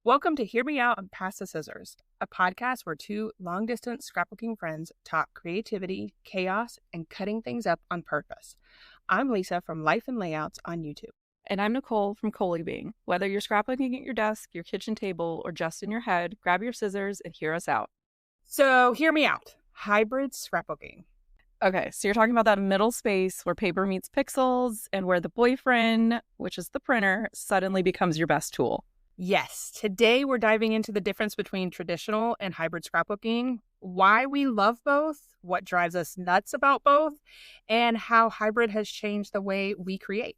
Welcome to Hear Me Out and Pass the Scissors, a podcast where two long-distance scrapbooking friends talk creativity, chaos, and cutting things up on purpose. I'm Lisa from Life and Layouts on YouTube. And I'm Nicole from Kellybell. Whether you're scrapbooking at your desk, your kitchen table, or just in your head, grab your scissors and hear us out. So, hear me out. Hybrid scrapbooking. Okay, so you're talking about that middle space where paper meets pixels and where the boyfriend, which is the printer, suddenly becomes your best tool. Yes, today we're diving into the difference between traditional and hybrid scrapbooking, why we love both, what drives us nuts about both, and how hybrid has changed the way we create.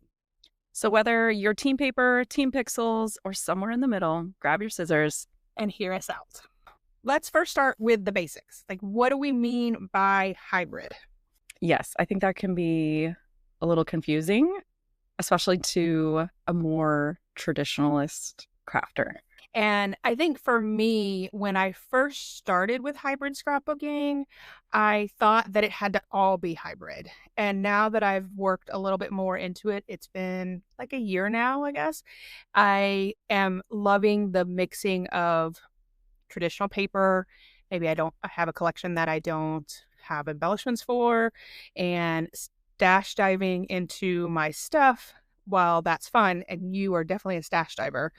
So whether you're team paper, team pixels, or somewhere in the middle, grab your scissors and hear us out. Let's first start with the basics. Like, what do we mean by hybrid? Yes, I think that can be a little confusing, especially to a more traditionalist crafter. And I think for me, when I first started with hybrid scrapbooking, I thought that it had to all be hybrid. And now that I've worked a little bit more into it, it's been like a year now, I guess. I am loving the mixing of traditional paper. Maybe I have a collection that I don't have embellishments for, and stash diving into my stuff. While that's fun, and you are definitely a stash diver,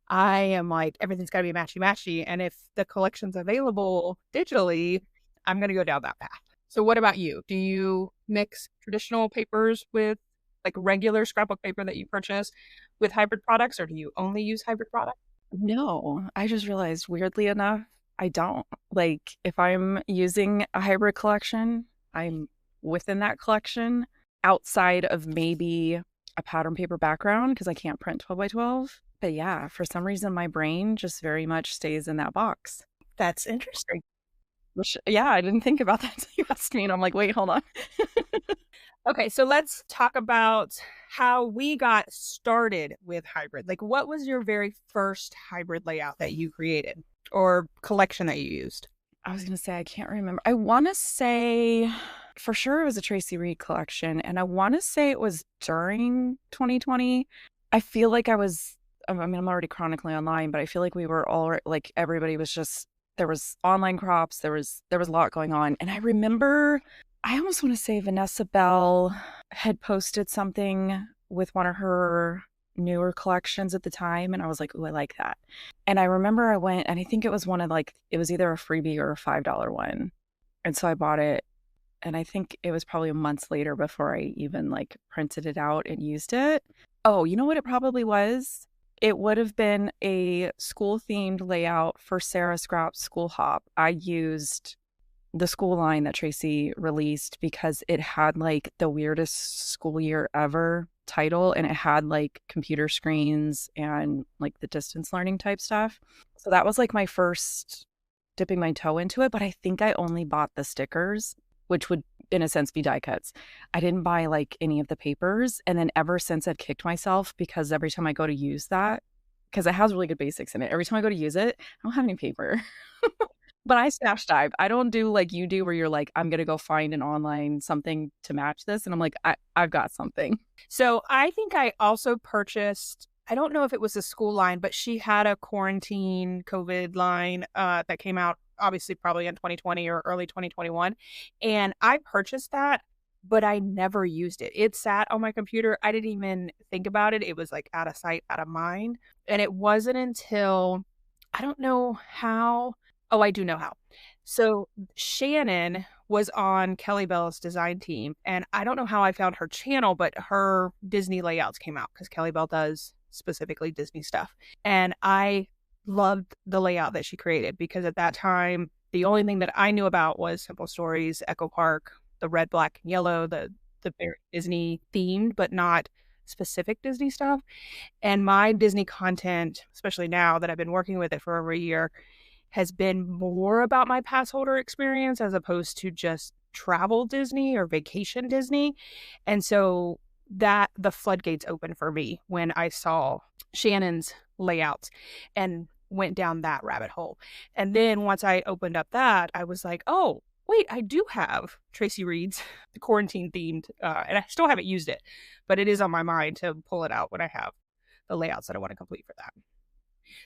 I am like, everything's got to be matchy-matchy. And if the collection's available digitally, I'm going to go down that path. So what about you? Do you mix traditional papers with like regular scrapbook paper that you purchase with hybrid products, or do you only use hybrid products? No, I just realized weirdly enough, I don't. Like if I'm using a hybrid collection, I'm within that collection outside of maybe a pattern paper background because I can't print 12 by 12. But yeah, for some reason, my brain just very much stays in that box. That's interesting. Which, yeah, I didn't think about that until you asked me. And I'm like, wait, hold on. Okay, so let's talk about how we got started with hybrid. Like, what was your very first hybrid layout that you created or collection that you used? I was going to say, I can't remember. I want to say for sure it was a Traci Reed collection. And I want to say it was during 2020. I feel like I'm already chronically online, but I feel like we were all like, everybody was just, there was online crops. There was a lot going on. And I remember, I almost want to say Vanessa Bell had posted something with one of her newer collections at the time, and I was like, oh, I like that. And I remember I went, and I think it was one of it was either a freebie or a $5 one, and so I bought it, and I think it was probably months later before I even printed it out and used it. Oh, you know what it probably was? It would have been a school themed layout for Sarah Scrap's School Hop. I used the school line that Traci released because it had the weirdest school year ever title, and it had computer screens and the distance learning type stuff. So that was my first dipping my toe into it, but I think I only bought the stickers, which would in a sense be die cuts. I didn't buy any of the papers, and then ever since I've kicked myself because every time I go to use that, because it has really good basics in it, every time I go to use it, I don't have any paper. But I stash dive. I don't do like you do where you're like, I'm going to go find an online something to match this. And I'm like, I've got something. So I think I also purchased, I don't know if it was a school line, but she had a quarantine COVID line that came out obviously probably in 2020 or early 2021. And I purchased that, but I never used it. It sat on my computer. I didn't even think about it. It was out of sight, out of mind. And it wasn't until, I don't know how. Oh, I do know how. So Shannon was on Kellybell's design team, and I don't know how I found her channel, but her Disney layouts came out because Kellybell does specifically Disney stuff. And I loved the layout that she created because at that time, the only thing that I knew about was Simple Stories, Echo Park, the red, black, and yellow, the very Disney themed, but not specific Disney stuff. And my Disney content, especially now that I've been working with it for over a year, has been more about my pass holder experience as opposed to just travel Disney or vacation Disney. And so that the floodgates opened for me when I saw Shannon's layouts and went down that rabbit hole. And then once I opened up that, I was like, oh, wait, I do have Traci Reed's quarantine themed, and I still haven't used it, but it is on my mind to pull it out when I have the layouts that I want to complete for that.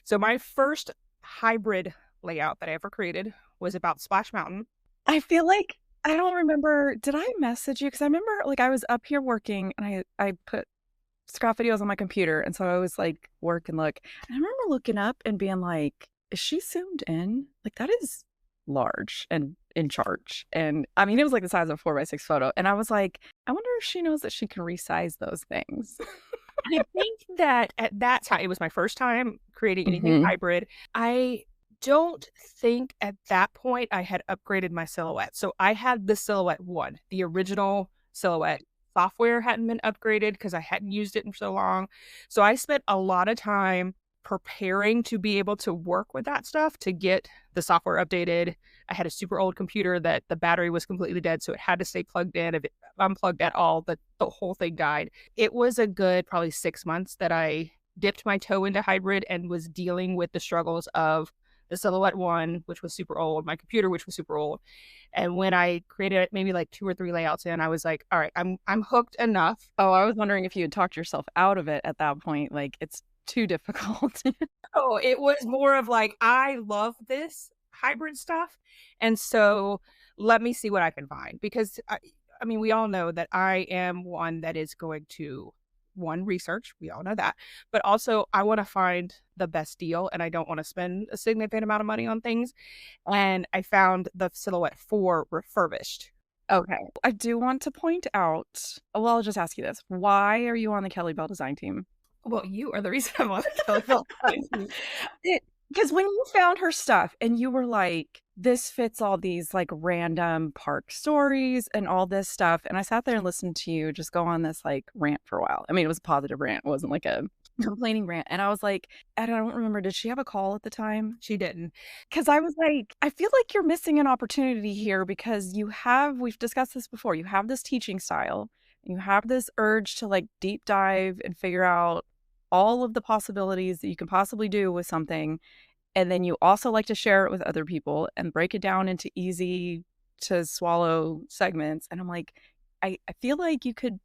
So my first hybrid layout that I ever created was about Splash Mountain. I feel like I don't remember. Did I message you? Because I remember like I was up here working and I put scrap videos on my computer. And so I was like work and look. And I remember looking up and being like, is she zoomed in? Like that is large and in charge. And I mean, it was like the size of a 4x6 photo. And I was like, I wonder if she knows that she can resize those things. I think that at that time, it was my first time creating anything hybrid. I don't think at that point I had upgraded my silhouette. So I had the Silhouette 1, the original silhouette. Software hadn't been upgraded because I hadn't used it in so long. So I spent a lot of time preparing to be able to work with that stuff to get the software updated. I had a super old computer that the battery was completely dead, so it had to stay plugged in. If it unplugged at all, the whole thing died. It was a good probably 6 months that I dipped my toe into hybrid and was dealing with the struggles of the Silhouette 1, which was super old, my computer, which was super old. And when I created maybe like 2 or 3 layouts in, I was like, all right, I'm hooked enough. Oh, I was wondering if you had talked yourself out of it at that point. Like it's too difficult. Oh, it was more of like, I love this hybrid stuff. And so let me see what I can find. Because I mean, we all know that I am one that is going to research. We all know that. But also I want to find the best deal and I don't want to spend a significant amount of money on things. And I found the Silhouette 4 refurbished. Okay. I do want to point out, well, I'll just ask you this. Why are you on the Kellybell design team? Well, you are the reason I'm on the Kellybell design team. Because when you found her stuff and you were like, this fits all these like random park stories and all this stuff. And I sat there and listened to you just go on this like rant for a while. I mean, it was a positive rant. It wasn't like a complaining rant. And I was like, I don't remember. Did she have a call at the time? She didn't. Because I was like, I feel like you're missing an opportunity here because we've discussed this before. You have this teaching style. You have this urge to like deep dive and figure out all of the possibilities that you can possibly do with something. And then you also like to share it with other people and break it down into easy to swallow segments. And I'm like, I feel like you could,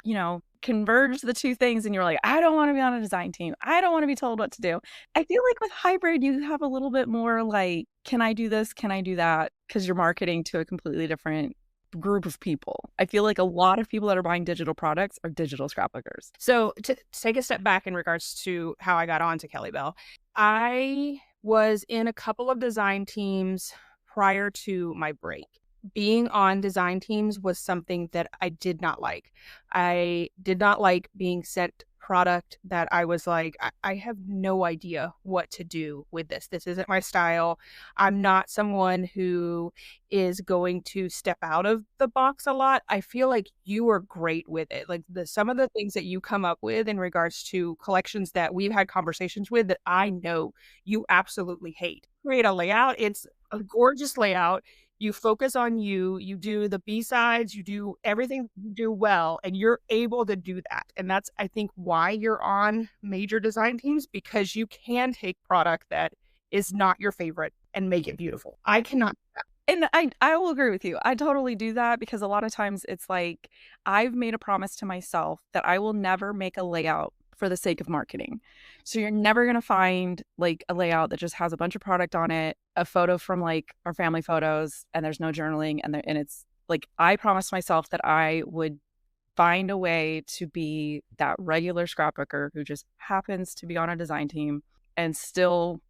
converge the two things. And you're like, I don't want to be on a design team. I don't want to be told what to do. I feel like with hybrid, you have a little bit more like, can I do this? Can I do that? Because you're marketing to a completely different group of people. I feel like a lot of people that are buying digital products are digital scrapbookers. So to take a step back in regards to how I got onto Kellybell, I was in a couple of design teams prior to my break. Being on design teams was something that I did not like. I did not like being sent product that I was like, I have no idea what to do with this. This isn't my style. I'm not someone who is going to step out of the box a lot. I feel like you are great with it. Like some of the things that you come up with in regards to collections that we've had conversations with that I know you absolutely hate. Create a layout. It's a gorgeous layout. You focus on you do the B-sides, you do everything you do well, and you're able to do that. And that's, I think, why you're on major design teams, because you can take product that is not your favorite and make it beautiful. I cannot do that. And I will agree with you. I totally do that because a lot of times it's like I've made a promise to myself that I will never make a layout for the sake of marketing. So you're never going to find like a layout that just has a bunch of product on it, a photo from like our family photos, and there's no journaling. And it's like, I promised myself that I would find a way to be that regular scrapbooker who just happens to be on a design team and still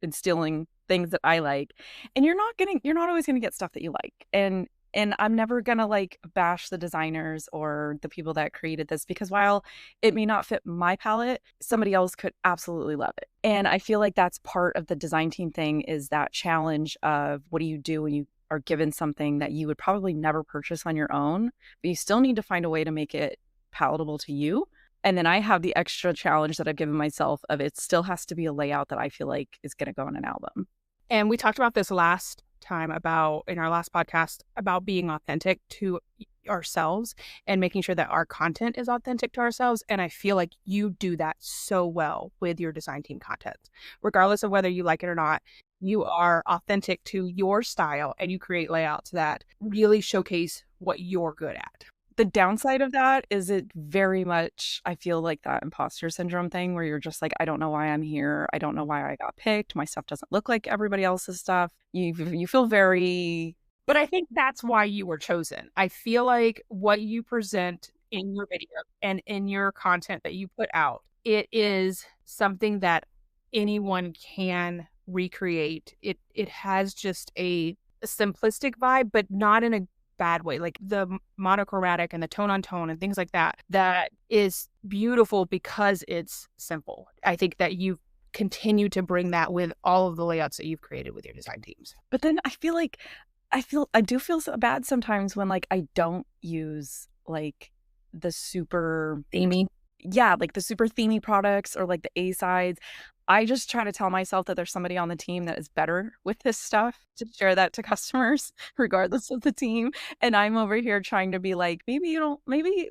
instilling things that I like. And you're not always going to get stuff that you like. And I'm never going to like bash the designers or the people that created this, because while it may not fit my palette, somebody else could absolutely love it. And I feel like that's part of the design team thing, is that challenge of what do you do when you are given something that you would probably never purchase on your own, but you still need to find a way to make it palatable to you. And then I have the extra challenge that I've given myself of it still has to be a layout that I feel like is going to go on an album. And we talked about this last time in our last podcast about being authentic to ourselves and making sure that our content is authentic to ourselves. And I feel like you do that so well with your design team content, regardless of whether you like it or not. You are authentic to your style and you create layouts that really showcase what you're good at. The downside of that is it very much I feel like that imposter syndrome thing where you're just like, "I don't know why I'm here. I don't know why I got picked. My stuff doesn't look like everybody else's stuff." You feel very But I think that's why you were chosen. I feel like what you present in your video and in your content that you put out, it is something that anyone can recreate. It has just a simplistic vibe, but not in a bad way. Like the monochromatic and the tone on tone and things like that, that is beautiful because it's simple. I think that you continue to bring that with all of the layouts that you've created with your design teams. but then I do feel so bad sometimes when, like, I don't use, like, the super Themey. yeah, like, the super themey products or, like, the A-sides. I just try to tell myself that there's somebody on the team that is better with this stuff to share that to customers regardless of the team, and I'm over here trying to be like, maybe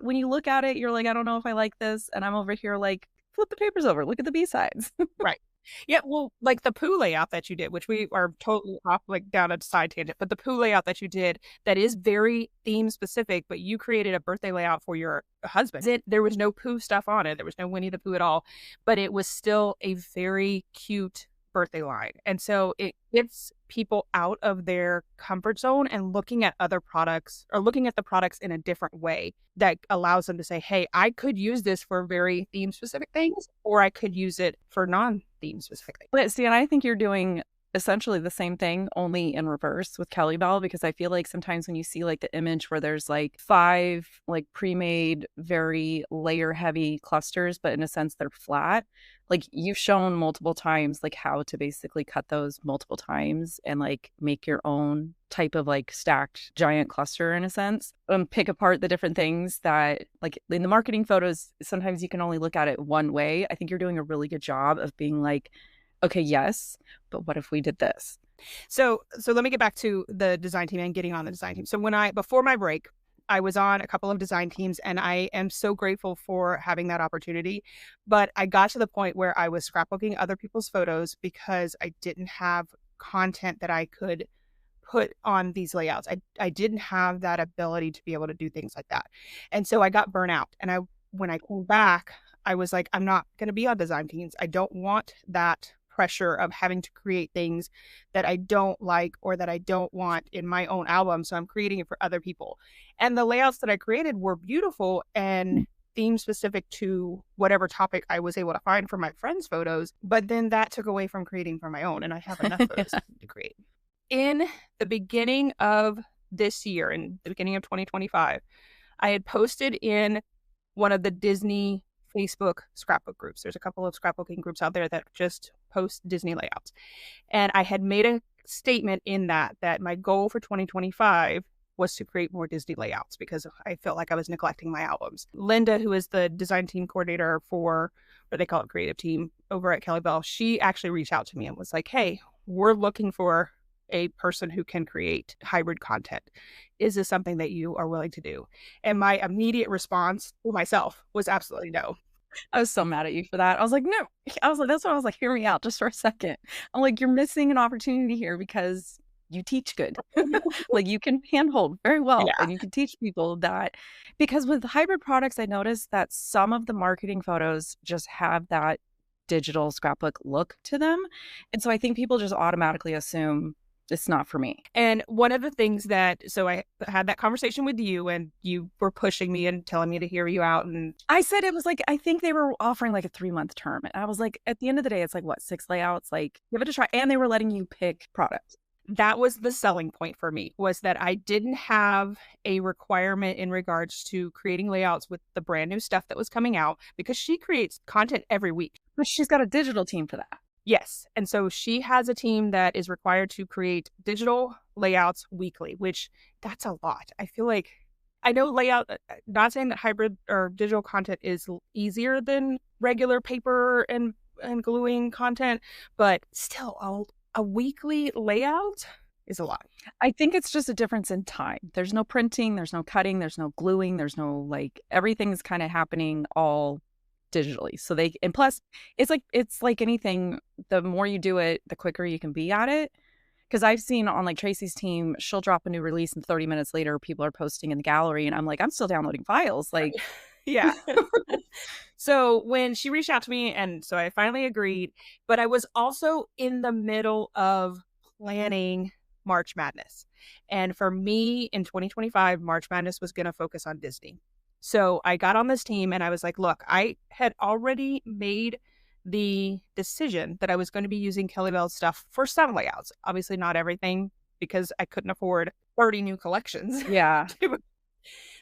when you look at it, you're like, "I don't know if I like this," and I'm over here like, "Flip the papers over, look at the B-sides." Right. Yeah, well, like the poo layout that you did, which we are totally off like down a side tangent, but the poo layout that you did that is very theme specific, but you created a birthday layout for your husband. There was no poo stuff on it. There was no Winnie the Pooh at all, but it was still a very cute birthday line. And so it gets people out of their comfort zone and looking at other products or looking at the products in a different way that allows them to say, hey, I could use this for very theme specific things, or I could use it for non-theme specific things. But see, and I think you're doing essentially the same thing, only in reverse with Kellybell, because I feel like sometimes when you see like the image where there's like 5 like pre-made, very layer heavy clusters, but in a sense they're flat. Like you've shown multiple times like how to basically cut those multiple times and like make your own type of like stacked giant cluster in a sense. Pick apart the different things that like in the marketing photos, sometimes you can only look at it one way. I think you're doing a really good job of being like, okay, yes, but what if we did this? So let me get back to the design team and getting on the design team. So before my break, I was on a couple of design teams and I am so grateful for having that opportunity. But I got to the point where I was scrapbooking other people's photos because I didn't have content that I could put on these layouts. I didn't have that ability to be able to do things like that. And so I got burnt out. And when I came back, I was like, I'm not going to be on design teams. I don't want that pressure of having to create things that I don't like or that I don't want in my own album. So I'm creating it for other people. And the layouts that I created were beautiful and theme specific to whatever topic I was able to find for my friends' photos. But then that took away from creating for my own. And I have enough photos to create. In the beginning of this year, in the beginning of 2025, I had posted in one of the Disney Facebook scrapbook groups. There's a couple of scrapbooking groups out there that just post Disney layouts. And I had made a statement in that my goal for 2025 was to create more Disney layouts because I felt like I was neglecting my albums. Linda, who is the design team coordinator for what they call it, creative team over at Kellybell, she actually reached out to me and was like, hey, we're looking for a person who can create hybrid content. Is this something that you are willing to do? And my immediate response to myself was absolutely no. I was so mad at you for that. I was like, no. I was like, that's what I was like, hear me out just for a second. I'm like, you're missing an opportunity here because you teach good. Like you can handhold very well Yeah. and you can teach people that because with hybrid products, I noticed that some of the marketing photos just have that digital scrapbook look to them. And so I think people just automatically assume it's not for me. And one of the things so I had that conversation with you and you were pushing me and telling me to hear you out. And I said it was like, I think they were offering like a 3-month term. And I was like, at the end of the day, it's like, what, 6 layouts? Like, give it a try. And they were letting you pick products. that was the selling point for me, was that I didn't have a requirement in regards to creating layouts with the brand new stuff that was coming out because she creates content every week. But she's got a digital team for that. Yes. And so she has a team that is required to create digital layouts weekly, which that's a lot. I feel like I know layout, not saying that hybrid or digital content is easier than regular paper and gluing content, but still a weekly layout is a lot. I think it's just a difference in time. There's no printing, there's no cutting, there's no gluing, there's no like everything's kind of happening all digitally. So and plus it's like anything, the more you do it, the quicker you can be at it. Because I've seen on like Traci's team, she'll drop a new release and 30 minutes later, people are posting in the gallery. And I'm like, I'm still downloading files. Like, Yeah. So when she reached out to me, and so I finally agreed, but I was also in the middle of planning March Madness. And for me in 2025, March Madness was going to focus on Disney. So I got on this team and I was like, look, I had already made the decision that I was going to be using Kellybell stuff for some layouts. Obviously, not everything because I couldn't afford 30 new collections. yeah.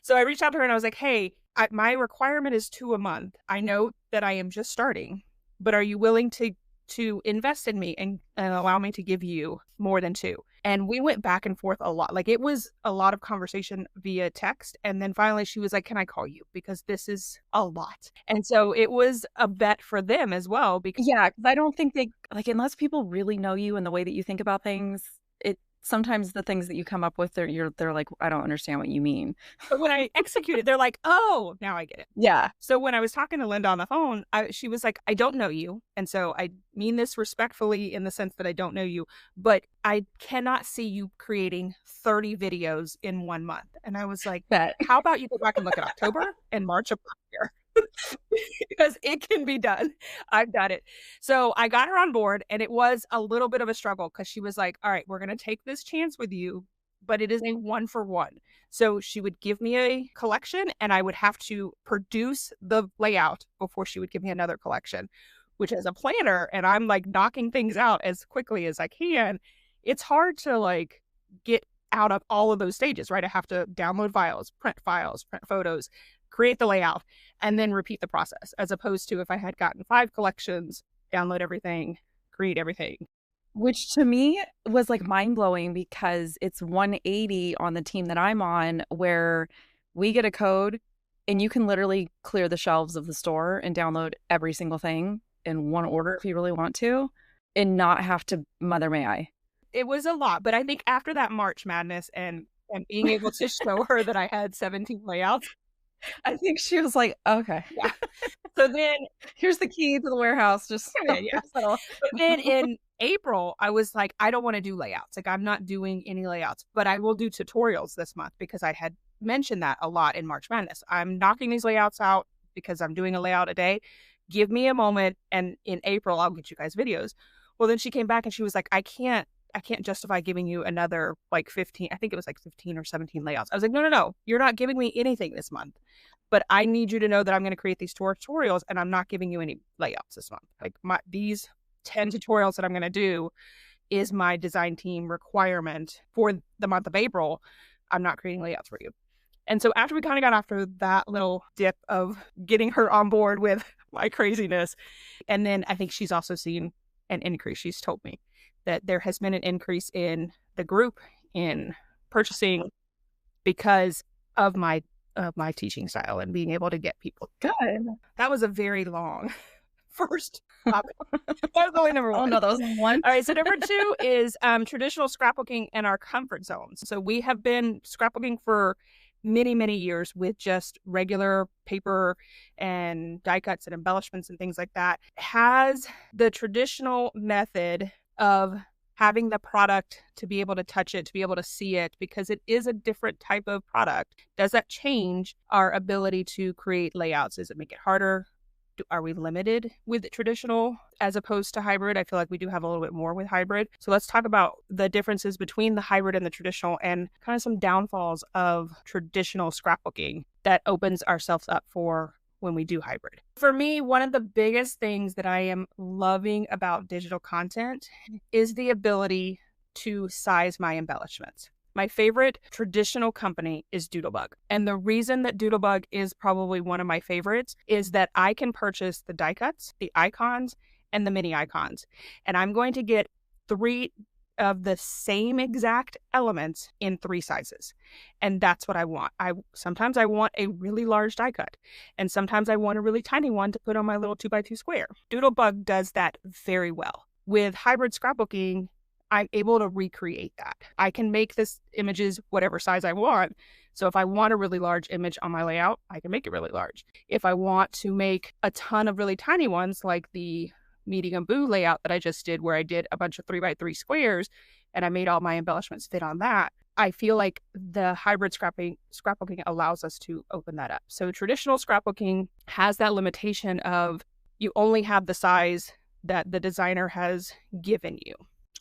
So I reached out to her and I was like, hey, my requirement is 2 a month. I know that I am just starting, but are you willing to invest in me and allow me to give you more than 2? And we went back and forth a lot. Like it was a lot of conversation via text. And then finally she was like, can I call you? Because this is a lot. And so it was a bet for them as well. Because Yeah. Cause I don't think they like, unless people really know you and the way that you think about things, sometimes the things that you come up with, they're like, I don't understand what you mean. But when I executed, they're like, oh, now I get it. Yeah. So when I was talking to Linda on the phone, she was like, I don't know you. And so I mean this respectfully in the sense that I don't know you, but I cannot see you creating 30 videos in 1 month. And I was like, how about you go back and look at October and March of last year? Because it can be done. I've done it. So I got her on board and it was a little bit of a struggle because she was like, all right, we're going to take this chance with you, but it is a 1-for-1. So she would give me a collection and I would have to produce the layout before she would give me another collection, which as a planner, and I'm like knocking things out as quickly as I can, it's hard to like get out of all of those stages, right? I have to download files, print photos, create the layout, and then repeat the process, as opposed to if I had gotten 5 collections, download everything, create everything. Which to me was like mind blowing because it's 180 on the team that I'm on where we get a code and you can literally clear the shelves of the store and download every single thing in one order if you really want to and not have to mother may I. It was a lot, but I think after that March Madness and being able to show her that I had 17 layouts, I think she was like, okay. Yeah. So then here's the key to the warehouse. Just yeah. But then in April, I was like, I don't want to do layouts. Like I'm not doing any layouts, but I will do tutorials this month because I had mentioned that a lot in March Madness. I'm knocking these layouts out because I'm doing a layout a day. Give me a moment. And in April, I'll get you guys videos. Well, then she came back and she was like, I can't justify giving you another like 15, I think it was like 15 or 17 layouts. I was like, no, you're not giving me anything this month, but I need you to know that I'm going to create these tutorials and I'm not giving you any layouts this month. Like these 10 tutorials that I'm going to do is my design team requirement for the month of April. I'm not creating layouts for you. And so after we kind of got after that little dip of getting her on board with my craziness, and then I think she's also seen an increase. She's told me that there has been an increase in the group in purchasing because of my teaching style and being able to get people. Good. That was a very long first topic. That was only number 1. Oh no, that was 1. All right, so number 2 is traditional scrapbooking and our comfort zones. So we have been scrapbooking for many years with just regular paper and die cuts and embellishments and things like that. Has the traditional method of having the product to be able to touch it, to be able to see it, because it is a different type of product. Does that change our ability to create layouts? Does it make it harder? Are we limited with traditional as opposed to hybrid? I feel like we do have a little bit more with hybrid. So let's talk about the differences between the hybrid and the traditional and kind of some downfalls of traditional scrapbooking that opens ourselves up for when we do hybrid. For me, one of the biggest things that I am loving about digital content is the ability to size my embellishments. My favorite traditional company is Doodlebug. And the reason that Doodlebug is probably one of my favorites is that I can purchase the die cuts, the icons, and the mini icons. And I'm going to get 3 of the same exact elements in 3 sizes. And that's what I want. Sometimes I want a really large die cut, and sometimes I want a really tiny one to put on my little 2x2 square. Doodlebug does that very well. With hybrid scrapbooking, I'm able to recreate that. I can make this images whatever size I want. So if I want a really large image on my layout, I can make it really large. If I want to make a ton of really tiny ones like the medium boo layout that I just did, where I did a bunch of 3x3 squares and I made all my embellishments fit on that. I feel like the hybrid scrapbooking allows us to open that up. So traditional scrapbooking has that limitation of you only have the size that the designer has given you.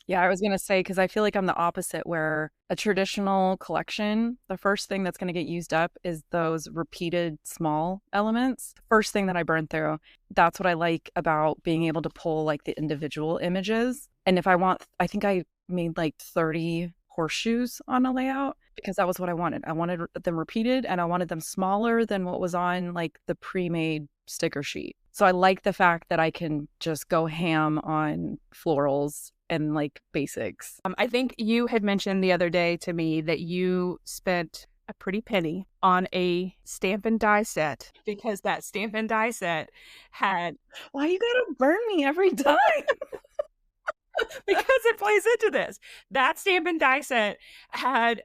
Yeah, I was going to say, because I feel like I'm the opposite, where a traditional collection, the first thing that's going to get used up is those repeated small elements. First thing that I burn through. That's what I like about being able to pull like the individual images. And if I want, I think I made like 30 horseshoes on a layout because that was what I wanted. I wanted them repeated and I wanted them smaller than what was on like the pre-made sticker sheet. So I like the fact that I can just go ham on florals and like basics. I think you had mentioned the other day to me that you spent a pretty penny on a stamp and die set, because that stamp and die set had Why you gotta burn me every time? because it plays into this. That stamp and die set had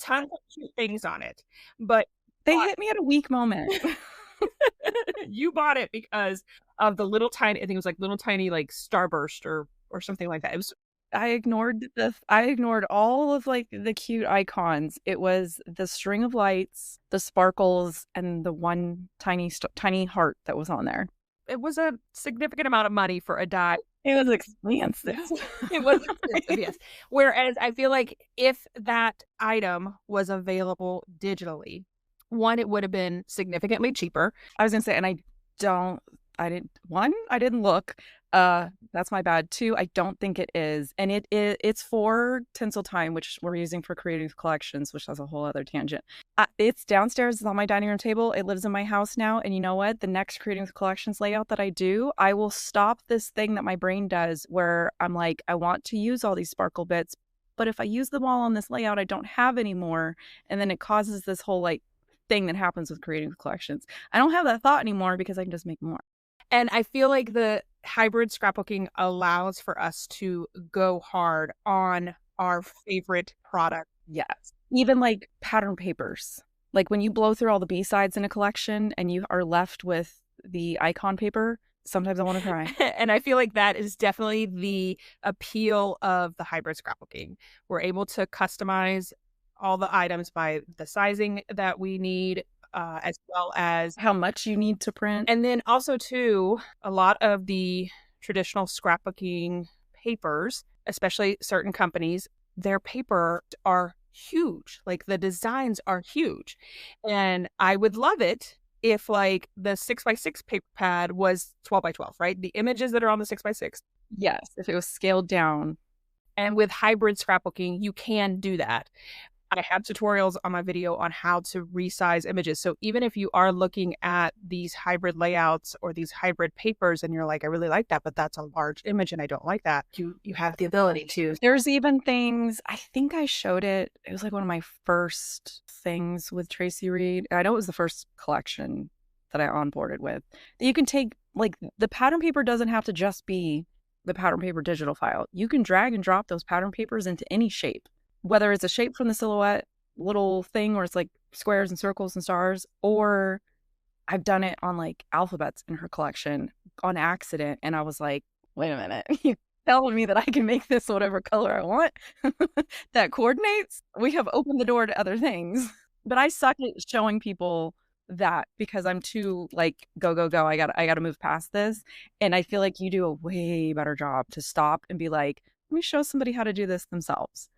tons of cute things on it, but They hit me at a weak moment. you bought it because of the little tiny, I think it was like little tiny like starburst or something like that. It was I ignored all of like the cute icons. It was the string of lights, the sparkles, and the one tiny heart that was on there. it was a significant amount of money for a die. It was expensive. It was expensive, yes. Whereas I feel like if that item was available digitally, one, it would have been significantly cheaper. I was gonna say, and I didn't look. That's my bad. Two, I don't think it is. And it's for Tinsel Time, which we're using for creative collections, which has a whole other tangent. It's downstairs, it's on my dining room table. It lives in my house now. And you know what? The next creative collections layout that I do, I will stop this thing that my brain does where I'm like, I want to use all these sparkle bits, but if I use them all on this layout, I don't have any more. And then it causes this whole like thing that happens with creative collections. I don't have that thought anymore because I can just make more. And I feel like the hybrid scrapbooking allows for us to go hard on our favorite product. Yes. Even like pattern papers. Like when you blow through all the B-sides in a collection and you are left with the icon paper, sometimes I want to cry. And I feel like that is definitely the appeal of the hybrid scrapbooking. We're able to customize all the items by the sizing that we need, as well as how much you need to print. And then also, too, a lot of the traditional scrapbooking papers, especially certain companies, their paper are huge. Like the designs are huge. And I would love it if like the 6x6 paper pad was 12x12, right? The images that are on the 6x6. Yes, if it was scaled down. And with hybrid scrapbooking, you can do that. I have tutorials on my video on how to resize images. So even if you are looking at these hybrid layouts or these hybrid papers and you're like, I really like that, but that's a large image and I don't like that, you have the ability to. There's even things, I think I showed it. It was like one of my first things with Traci Reed. I know it was the first collection that I onboarded with. You can take, like, the pattern paper doesn't have to just be the pattern paper digital file. You can drag and drop those pattern papers into any shape. Whether it's a shape from the silhouette little thing where it's like squares and circles and stars, or I've done it on like alphabets in her collection on accident. And I was like, wait a minute, you telling me that I can make this whatever color I want that coordinates? We have opened the door to other things. But I suck at showing people that because I'm too like, go, go, go. I gotta move past this. And I feel like you do a way better job to stop and be like, let me show somebody how to do this themselves.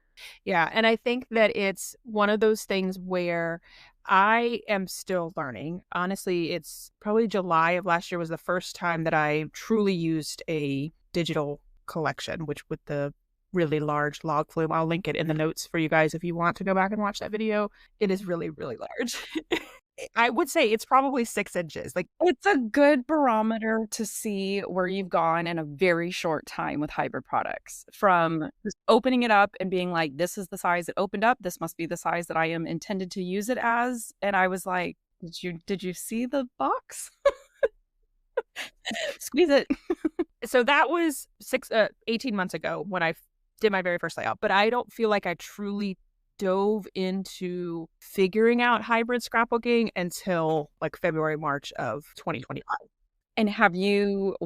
Yeah. And I think that it's one of those things where I am still learning. Honestly, it's probably July of last year was the first time that I truly used a digital collection, which with the really large log flume. I'll link it in the notes for you guys if you want to go back and watch that video. It is really, really large. I would say it's probably 6 inches. Like, it's a good barometer to see where you've gone in a very short time with hybrid products, from just opening it up and being like, this is the size it opened up. This must be the size that I am intended to use it as. And I was like, did you see the box? Squeeze it. So that was 18 months ago when I did my very first layout, but I don't feel like I truly dove into figuring out hybrid scrapbooking until like February, March of 2025. And have you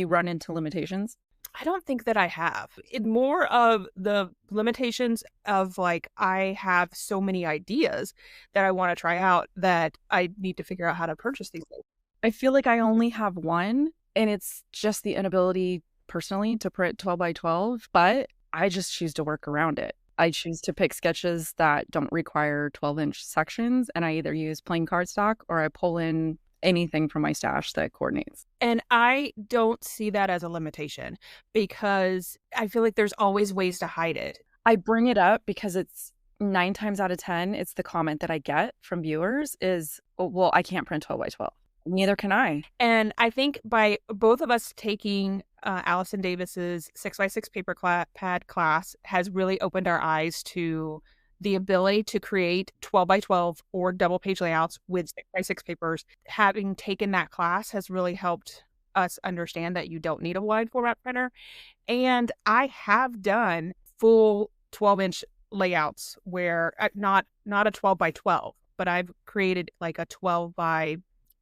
run into limitations? I don't think that I have. It more of the limitations of like I have so many ideas that I want to try out that I need to figure out how to purchase these things. I feel like I only have one, and it's just the inability personally to print 12 by 12, but I just choose to work around it. I choose to pick sketches that don't require 12-inch sections, and I either use plain cardstock or I pull in anything from my stash that coordinates. And I don't see that as a limitation because I feel like there's always ways to hide it. I bring it up because it's 9 times out of 10, it's the comment that I get from viewers is, "Oh, well, I can't print 12 by 12." Neither can I. And I think by both of us taking Allison Davis's 6x6 pad class has really opened our eyes to the ability to create 12 by 12 or double page layouts with 6x6 papers. Having taken that class has really helped us understand that you don't need a wide format printer. And I have done full 12-inch layouts where not a 12 by 12, but I've created like a 12 by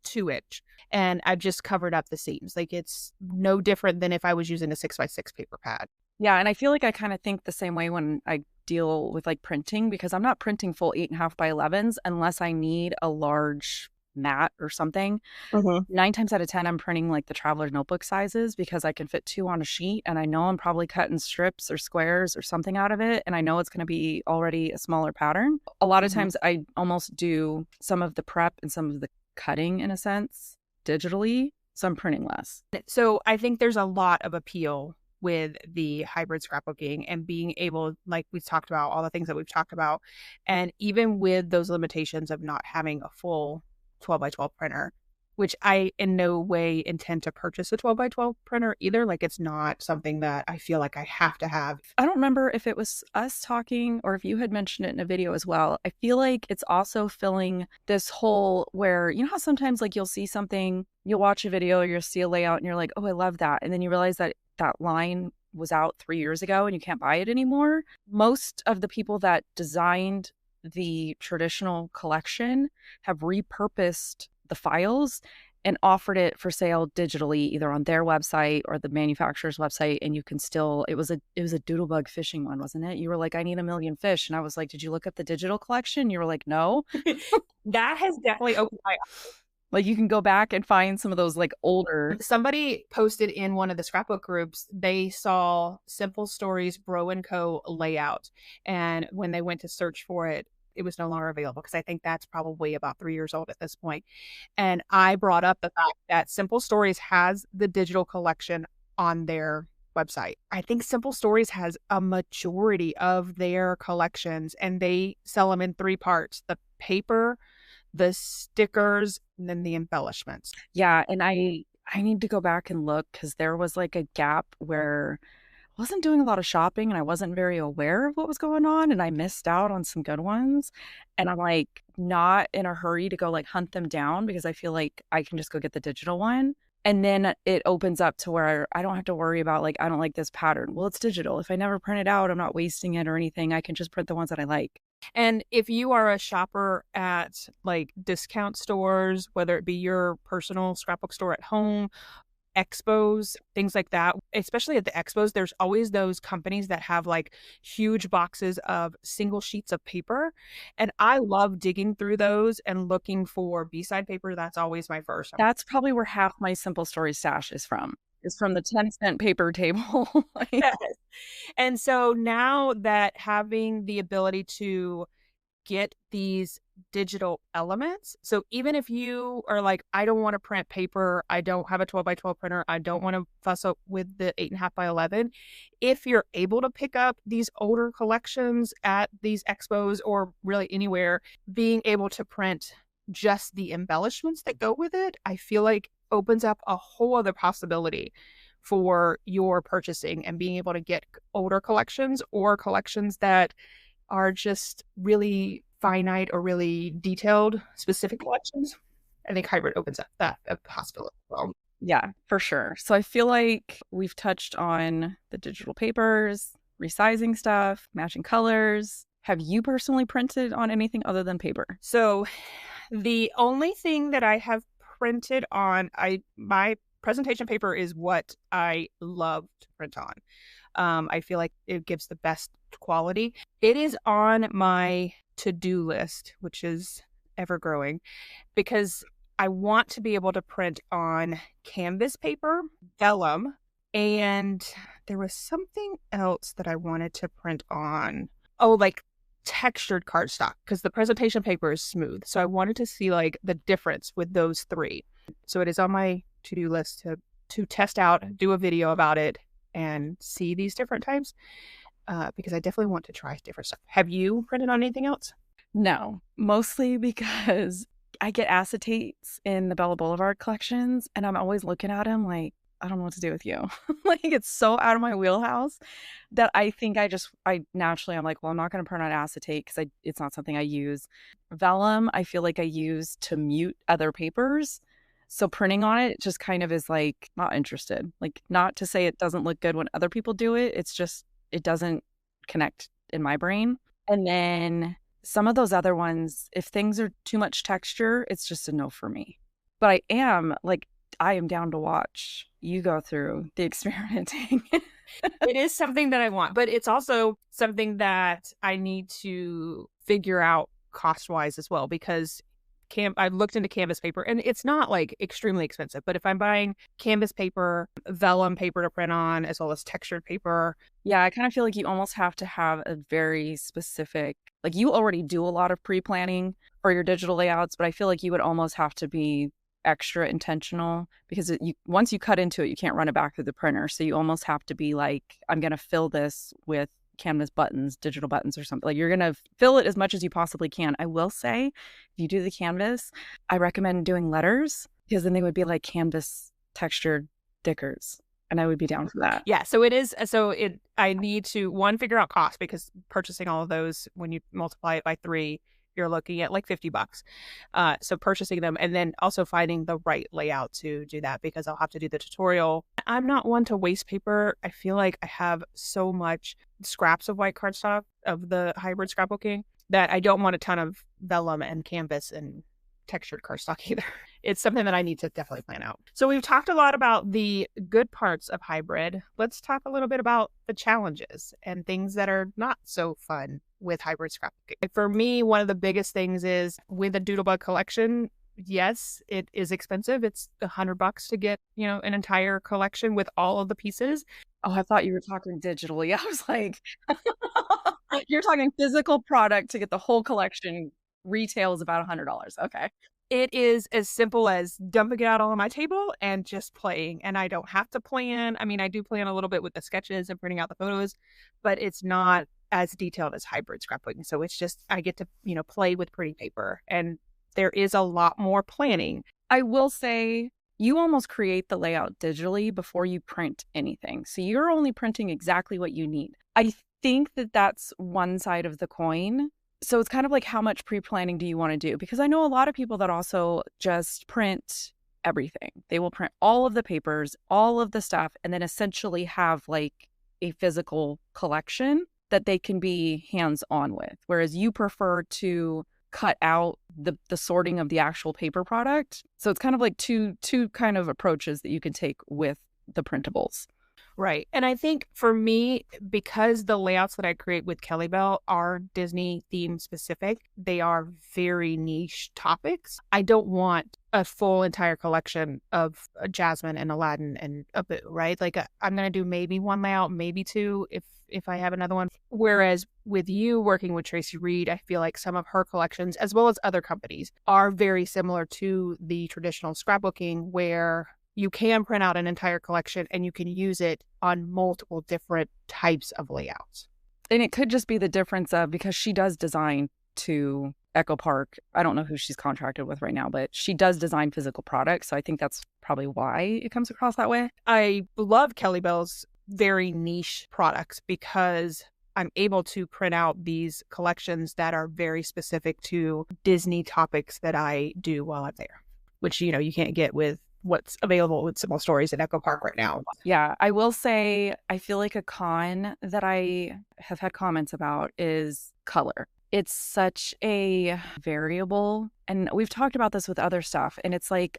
2-inch and I've just covered up the seams. Like it's no different than if I was using a 6x6 paper pad. Yeah, and I feel like I kind of think the same way when I deal with like printing because I'm not printing full 8.5 by 11s unless I need a large mat or something. 9 times out of 10, I'm printing like the traveler's notebook sizes because I can fit 2 on a sheet and I know I'm probably cutting strips or squares or something out of it. And I know it's going to be already a smaller pattern. A lot of times I almost do some of the prep and some of the cutting in a sense digitally. So I'm printing less. So I think there's a lot of appeal with the hybrid scrapbooking and being able, like we've talked about, all the things that we've talked about. And even with those limitations of not having a full 12 by 12 printer, which I in no way intend to purchase a 12 by 12 printer either. Like it's not something that I feel like I have to have. I don't remember if it was us talking or if you had mentioned it in a video as well. I feel like it's also filling this hole where, you know how sometimes like you'll see something, you'll watch a video, or you'll see a layout and you're like, oh, I love that. And then you realize that that line was out 3 years ago and you can't buy it anymore. Most of the people that designed the traditional collection have repurposed the files and offered it for sale digitally, either on their website or the manufacturer's website. And you can still, it was a doodlebug fishing one, wasn't it? You were like, I need 1,000,000 fish. And I was like, did you look up the digital collection? You were like, no. That has definitely opened my eyes. Like you can go back and find some of those like older. Somebody posted in one of the scrapbook groups, they saw Simple Stories Bro & Co. layout. And when they went to search for it, it was no longer available because I think that's probably about 3 years old at this point. And I brought up the fact that Simple Stories has the digital collection on their website. I think Simple Stories has a majority of their collections and they sell them in 3 parts: the paper, the stickers, and then the embellishments. Yeah, and I need to go back and look because there was like a gap where I wasn't doing a lot of shopping and I wasn't very aware of what was going on and I missed out on some good ones. And I'm like not in a hurry to go like hunt them down because I feel like I can just go get the digital one. And then it opens up to where I don't have to worry about like, I don't like this pattern. Well, it's digital. If I never print it out, I'm not wasting it or anything. I can just print the ones that I like. And if you are a shopper at like discount stores, whether it be your personal scrapbook store at home, expos, things like that, especially at the expos, there's always those companies that have like huge boxes of single sheets of paper. And I love digging through those and looking for B-side paper. That's always my first. That's probably where half my Simple Story stash is from the 10-cent paper table. Yes. And so now that having the ability to get these digital elements, so even if you are like, I don't want to print paper, I don't have a 12 by 12 printer, I don't want to fuss up with the 8.5 by 11, if you're able to pick up these older collections at these expos or really anywhere, being able to print just the embellishments that go with it, I feel like opens up a whole other possibility for your purchasing and being able to get older collections or collections that are just really finite or really detailed specific collections. I think hybrid opens up that possibility as well. Yeah, for sure. So I feel like we've touched on the digital papers, resizing stuff, matching colors. Have you personally printed on anything other than paper? So the only thing that I have printed on, my presentation paper is what I love to print on. I feel like it gives the best quality. It is on my to-do list, which is ever growing, because I want to be able to print on canvas paper, vellum, and there was something else that I wanted to print on. Oh, like textured cardstock, because the presentation paper is smooth. So I wanted to see like the difference with those three. So it is on my to-do list to test out, do a video about it, and see these different types, because I definitely want to try different stuff. Have you printed on anything else? No, mostly because I get acetates in the Bella Boulevard collections, and I'm always looking at them like, I don't know what to do with you. Like, it's so out of my wheelhouse that I think I naturally, I'm like, well, I'm not going to print on acetate because it's not something I use. Vellum, I feel like I use to mute other papers. So printing on it just kind of is like, not interested. Like, not to say it doesn't look good when other people do it. It's just, it doesn't connect in my brain. And then some of those other ones, if things are too much texture, it's just a no for me. But I am down to watch you go through the experimenting. It is something that I want, but it's also something that I need to figure out cost-wise as well, because I've looked into canvas paper and it's not like extremely expensive, but if I'm buying canvas paper, vellum paper to print on, as well as textured paper. Yeah, I kind of feel like you almost have to have a very specific, like you already do a lot of pre-planning for your digital layouts, but I feel like you would almost have to be extra intentional because once you cut into it, you can't run it back through the printer. So you almost have to be like, I'm going to fill this with canvas buttons, digital buttons or something. Like you're going to fill it as much as you possibly can. I will say, if you do the canvas, I recommend doing letters because then they would be like canvas textured stickers. And I would be down for that. Yeah, so I need to figure out cost, because purchasing all of those, when you multiply it by 3, you're looking at like $50. So purchasing them and then also finding the right layout to do that, because I'll have to do the tutorial. I'm not one to waste paper. I feel like I have so much scraps of white cardstock of the hybrid scrapbooking that I don't want a ton of vellum and canvas and textured cardstock either. It's something that I need to definitely plan out. So we've talked a lot about the good parts of hybrid. Let's talk a little bit about the challenges and things that are not so fun with hybrid scrapbooking. For me, one of the biggest things is with a Doodlebug collection, yes, it is expensive. It's $100 to get, an entire collection with all of the pieces. Oh, I thought you were talking digitally. I was like, you're talking physical product to get the whole collection. Retail is about $100. Okay. It is as simple as dumping it out on my table and just playing. And I don't have to plan. I mean, I do plan a little bit with the sketches and printing out the photos, but it's not as detailed as hybrid scrapbooking. So it's just, I get to, play with pretty paper, and there is a lot more planning. I will say you almost create the layout digitally before you print anything. So you're only printing exactly what you need. I think that that's one side of the coin. So it's kind of like, how much pre-planning do you want to do? Because I know a lot of people that also just print everything. They will print all of the papers, all of the stuff, and then essentially have like a physical collection that they can be hands-on with. Whereas you prefer to cut out the sorting of the actual paper product. So it's kind of like two kind of approaches that you can take with the printables. Right. And I think for me, because the layouts that I create with Kellybell are Disney theme specific, they are very niche topics. I don't want a full entire collection of Jasmine and Aladdin and Abu, right? Like I'm going to do maybe one layout, maybe two if I have another one. Whereas with you working with Traci Reed, I feel like some of her collections, as well as other companies, are very similar to the traditional scrapbooking, where you can print out an entire collection and you can use it on multiple different types of layouts. And it could just be the difference of, because she does design to Echo Park. I don't know who she's contracted with right now, but she does design physical products. So I think that's probably why it comes across that way. I love Kellybell's very niche products because I'm able to print out these collections that are very specific to Disney topics that I do while I'm there, which, you can't get with what's available with Simple Stories at Echo Park right now. Yeah, I will say, I feel like a con that I have had comments about is color. It's such a variable, and we've talked about this with other stuff, and it's like,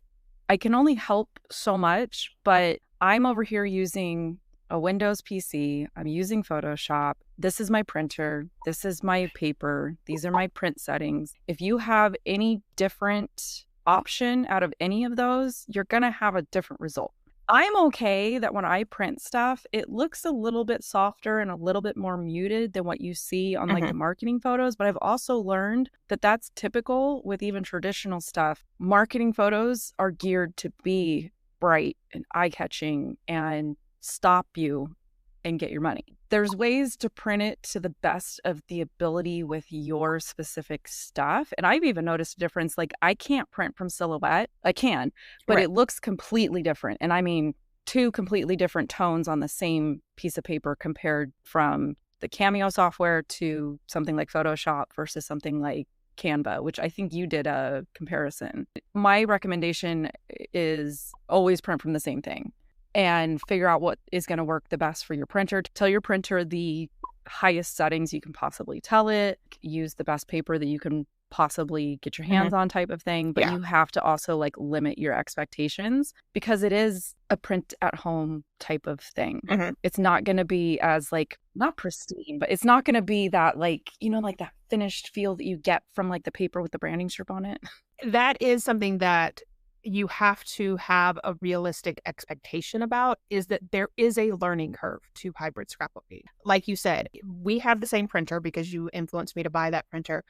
I can only help so much, but I'm over here using a Windows PC. I'm using Photoshop. This is my printer. This is my paper. These are my print settings. If you have any different option out of any of those, you're going to have a different result. I'm okay that when I print stuff, it looks a little bit softer and a little bit more muted than what you see on like the marketing photos. But I've also learned that that's typical with even traditional stuff. Marketing photos are geared to be bright and eye-catching and stop you and get your money. There's ways to print it to the best of the ability with your specific stuff. And I've even noticed a difference. Like I can't print from silhouette. I can, but it looks completely different. And I mean, two completely different tones on the same piece of paper compared from the Cameo software to something like Photoshop versus something like Canva, which I think you did a comparison. My recommendation is always print from the same thing and figure out what is going to work the best for your printer. Tell your printer the highest settings you can possibly tell it. Use the best paper that you can possibly get your hands on type of thing. But you have to also like limit your expectations because it is a print at home type of thing. It's not going to be as like, not pristine, but it's not going to be that like, you know, like that finished feel that you get from like the paper with the branding strip on it. That is something that you have to have a realistic expectation about, is that there is a learning curve to hybrid scrapbooking. Like you said, we have the same printer because you influenced me to buy that printer,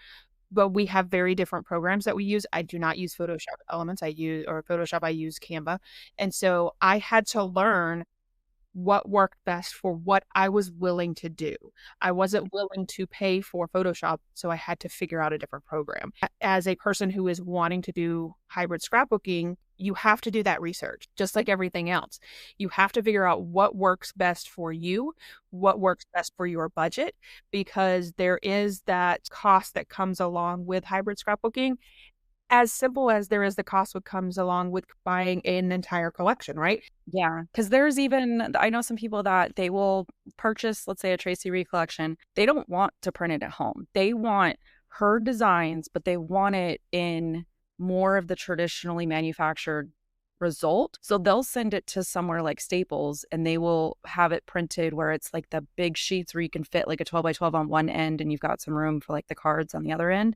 but we have very different programs that we use. I do not use Photoshop Elements. I use Canva. And so I had to learn what worked best for what I was willing to do. I wasn't willing to pay for Photoshop, so I had to figure out a different program. As a person who is wanting to do hybrid scrapbooking, you have to do that research, just like everything else. You have to figure out what works best for you, what works best for your budget, because there is that cost that comes along with hybrid scrapbooking. As simple as there is the cost that comes along with buying an entire collection, right? Yeah, because there's even, I know some people that they will purchase, let's say, a Traci Reed collection. They don't want to print it at home. They want her designs, but they want it in more of the traditionally manufactured result. So they'll send it to somewhere like Staples and they will have it printed where it's like the big sheets where you can fit like a 12 by 12 on one end and you've got some room for like the cards on the other end.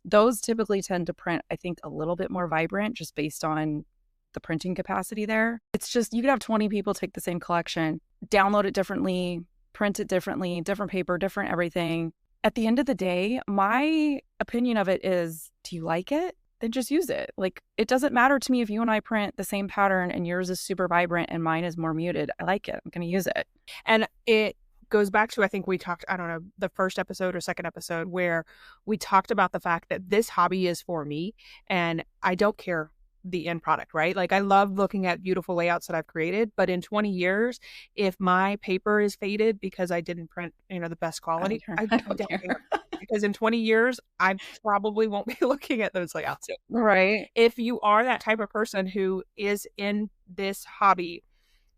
Those typically tend to print, I think, a little bit more vibrant just based on the printing capacity there. It's just, you could have 20 people take the same collection, download it differently, print it differently, different paper, different everything. At the end of the day, my opinion of it is, do you like it? Then just use it. Like, it doesn't matter to me if you and I print the same pattern and yours is super vibrant and mine is more muted. I like it. I'm going to use it. And it goes back to, I think we talked, I don't know, the first episode or second episode where we talked about the fact that this hobby is for me and I don't care the end product, right? Like I love looking at beautiful layouts that I've created, but in 20 years, if my paper is faded because I didn't print, the best quality, I don't care. Because in 20 years, I probably won't be looking at those layouts. Right. If you are that type of person who is in this hobby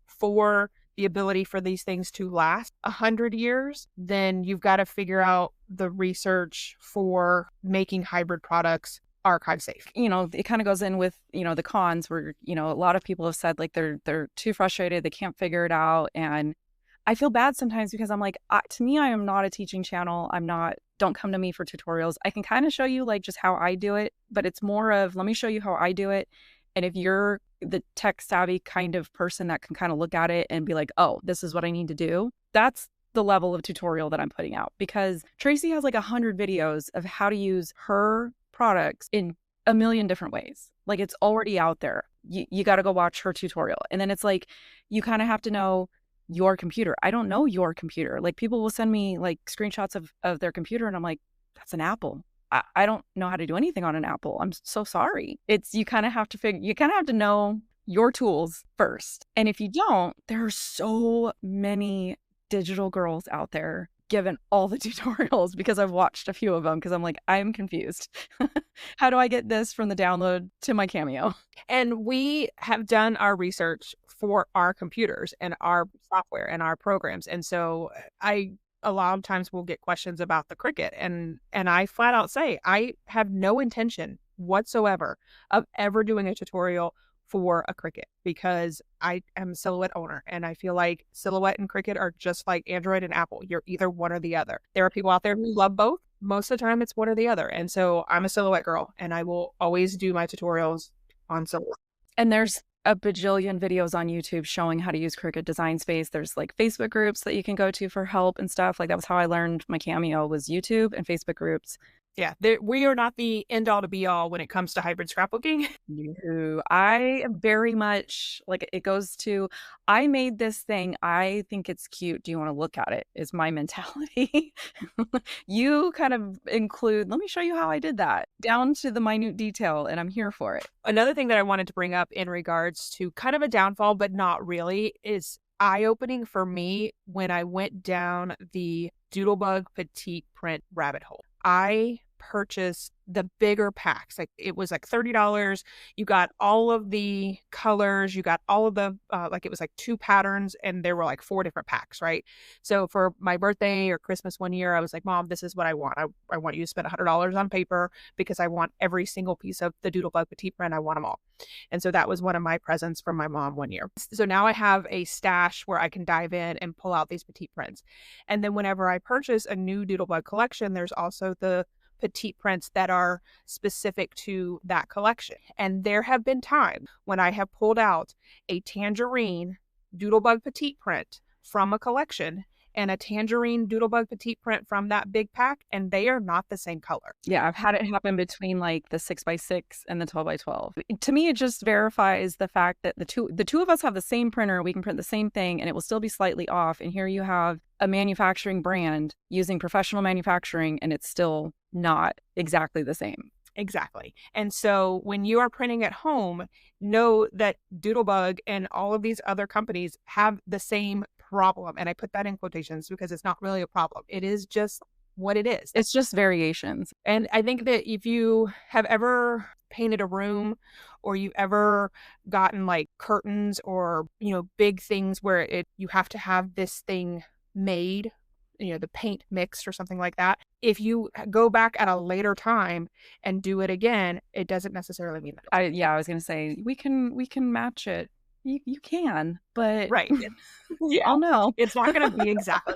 for the ability for these things to last 100 years, then you've got to figure out the research for making hybrid products archive safe. It kind of goes in with, the cons where, a lot of people have said like they're too frustrated, they can't figure it out. And I feel bad sometimes because I'm like, to me, I am not a teaching channel. Don't come to me for tutorials. I can kind of show you like just how I do it, but it's more of, let me show you how I do it. And if you're the tech savvy kind of person that can kind of look at it and be like, oh, this is what I need to do, that's the level of tutorial that I'm putting out. Because Traci has like 100 videos of how to use her products in a million different ways. Like it's already out there. You got to go watch her tutorial. And then it's like, you kind of have to know your computer. I don't know your computer. Like people will send me like screenshots of their computer and I'm like, that's an Apple. I don't know how to do anything on an Apple. I'm so sorry. You kind of have to know your tools first. And if you don't, there are so many digital girls out there given all the tutorials because I've watched a few of them because I'm like, I'm confused. How do I get this from the download to my Cameo? And we have done our research for our computers and our software and our programs. And so a lot of times we'll get questions about the Cricut and I flat out say, I have no intention whatsoever of ever doing a tutorial for a Cricut because I am a Silhouette owner and I feel like Silhouette and Cricut are just like Android and Apple. You're either one or the other. There are people out there who love both. Most of the time it's one or the other. And so I'm a Silhouette girl and I will always do my tutorials on Silhouette. And there's a bajillion videos on YouTube showing how to use Cricut Design Space. There's like Facebook groups that you can go to for help and stuff. Like that was how I learned my Cameo, was YouTube and Facebook groups. Yeah, we are not the end all to be all when it comes to hybrid scrapbooking. No, I am very much like, it goes to, I made this thing. I think it's cute. Do you want to look at it? Is my mentality. You kind of include, let me show you how I did that down to the minute detail, and I'm here for it. Another thing that I wanted to bring up in regards to kind of a downfall, but not really, is eye-opening for me when I went down the Doodlebug petite print rabbit hole. I purchased the bigger packs. Like it was like $30. You got all of the colors, you got all of the like it was like 2 patterns and there were like 4 different packs, right? So for my birthday or Christmas one year, I was like, Mom, this is what I want. I want you to spend $100 on paper because I want every single piece of the Doodlebug petite print. I want them all. And so that was one of my presents from my mom one year. So now I have a stash where I can dive in and pull out these petite prints. And then whenever I purchase a new Doodlebug collection, there's also the petite prints that are specific to that collection. And there have been times when I have pulled out a tangerine Doodlebug petite print from a collection and a tangerine Doodlebug petite print from that big pack, and they are not the same color. Yeah, I've had it happen between like the 6x6 and the 12x12. To me, it just verifies the fact that the two of us have the same printer. We can print the same thing and it will still be slightly off. And here you have a manufacturing brand using professional manufacturing and it's still not exactly the same. Exactly. And so when you are printing at home, know that Doodlebug and all of these other companies have the same problem. And I put that in quotations because it's not really a problem. It is just what it is. It's just variations. And I think that if you have ever painted a room or you've ever gotten like curtains or, big things where you have to have this thing made, the paint mixed or something like that. If you go back at a later time and do it again, it doesn't necessarily mean that. I was going to say, we can match it. You can, but right. Yeah. I'll know. It's not going to be exactly.